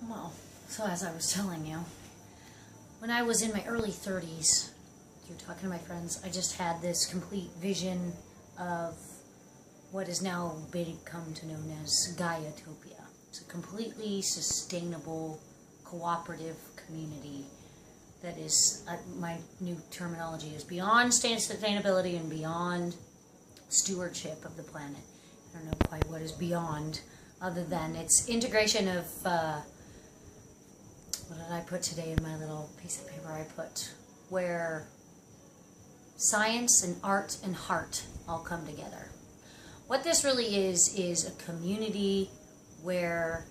Well, so as I was telling you, when I was in my early 30s, through talking to my friends, I just had this complete vision of what is now become to known as GaiaTopia. It's a completely sustainable, cooperative community that is, my new terminology is beyond sustainability and beyond stewardship of the planet. I don't know quite what is beyond, other than its integration of, what did I put today in my little piece of paper I put, where science and art and heart all come together. What this really is a community where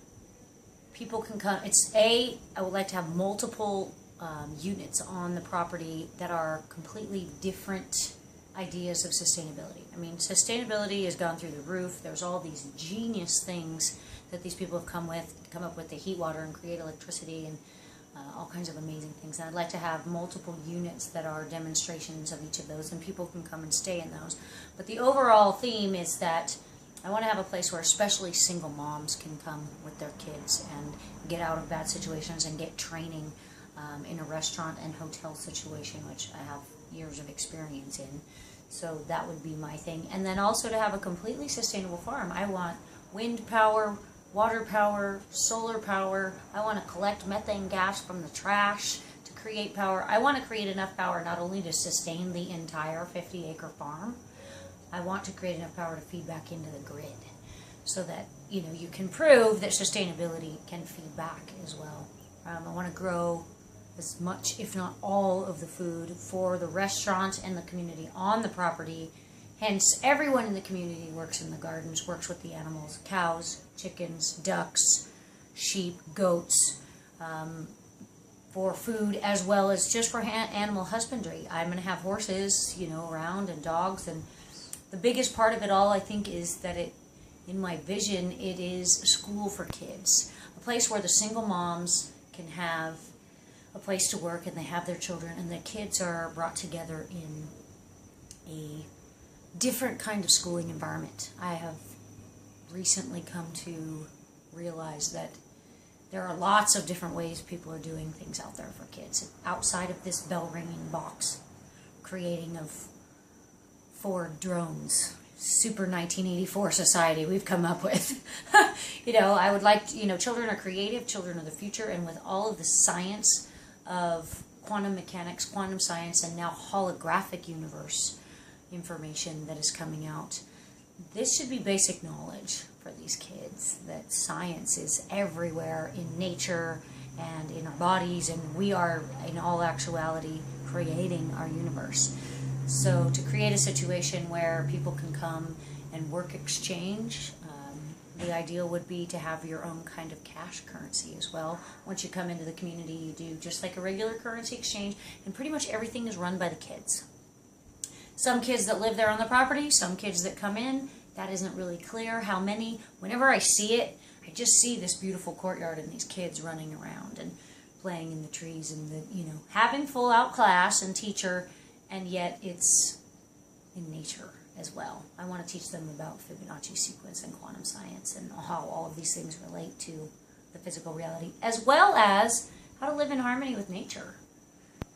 people can come. I would like to have multiple units on the property that are completely different ideas of sustainability. I mean, sustainability has gone through the roof. There's all these genius things that these people have come up with to heat water and create electricity and all kinds of amazing things. And I'd like to have multiple units that are demonstrations of each of those, and people can come and stay in those. But the overall theme is that I want to have a place where especially single moms can come with their kids and get out of bad situations and get training in a restaurant and hotel situation, which I have years of experience in. So that would be my thing. And then also to have a completely sustainable farm. I want wind power, water power, solar power. I want to collect methane gas from the trash to create power. I want to create enough power not only to sustain the entire 50-acre farm, I want to create enough power to feed back into the grid so that, you know, you can prove that sustainability can feed back as well. I want to grow as much, if not all, of the food for the restaurant and the community on the property. Hence, everyone in the community works in the gardens, works with the animals, cows, chickens, ducks, sheep, goats, for food as well as just for animal husbandry. I'm going to have horses, you know, around, and dogs. And the biggest part of it all, I think, is that in my vision, it is a school for kids. A place where the single moms can have a place to work and they have their children, and the kids are brought together in a different kind of schooling environment. I have recently come to realize that there are lots of different ways people are doing things out there for kids outside of this bell-ringing box creating of Ford drones. Super 1984 society we've come up with. You know, I would like, you know, children are creative, children are the future, and with all of the science of quantum mechanics, quantum science, and now holographic universe information that is coming out, this should be basic knowledge for these kids, that science is everywhere in nature and in our bodies, and we are, in all actuality, creating our universe. So to create a situation where people can come and work exchange, the ideal would be to have your own kind of cash currency as well. Once you come into the community, you do just like a regular currency exchange, and pretty much everything is run by the kids. Some kids that live there on the property, some kids that come in, that isn't really clear how many. Whenever I see it, I just see this beautiful courtyard and these kids running around and playing in the trees and, you know, having full out class and teacher, and yet it's in nature as well. I want to teach them about Fibonacci sequence and quantum science and how all of these things relate to the physical reality, as well as how to live in harmony with nature.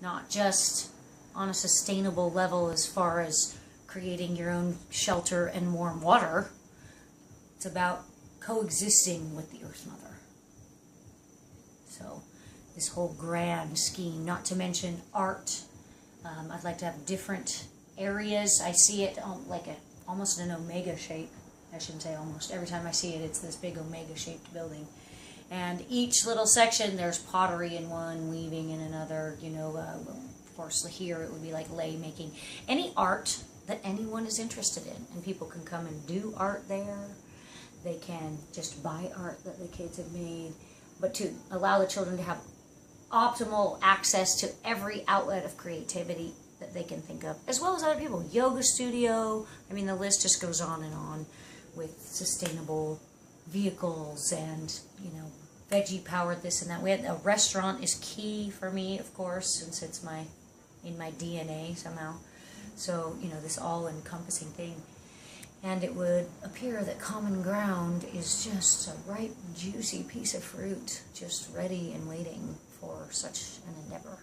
Not just on a sustainable level as far as creating your own shelter and warm water. It's about coexisting with the Earth Mother. So this whole grand scheme, not to mention art. I'd like to have different areas. I see it like almost an omega shape. I shouldn't say almost. Every time I see it, it's this big omega shaped building. And each little section, there's pottery in one, weaving in another, you know, of course here it would be like lei making. Any art that anyone is interested in, and people can come and do art there. They can just buy art that the kids have made, but to allow the children to have optimal access to every outlet of creativity that they can think of, as well as other people. Yoga studio, I mean, the list just goes on and on, with sustainable vehicles and, you know, veggie powered this and that. A restaurant is key for me, of course, since it's in my DNA somehow. So, you know, this all encompassing thing. And it would appear that common ground is just a ripe, juicy piece of fruit, just ready and waiting for such an endeavor.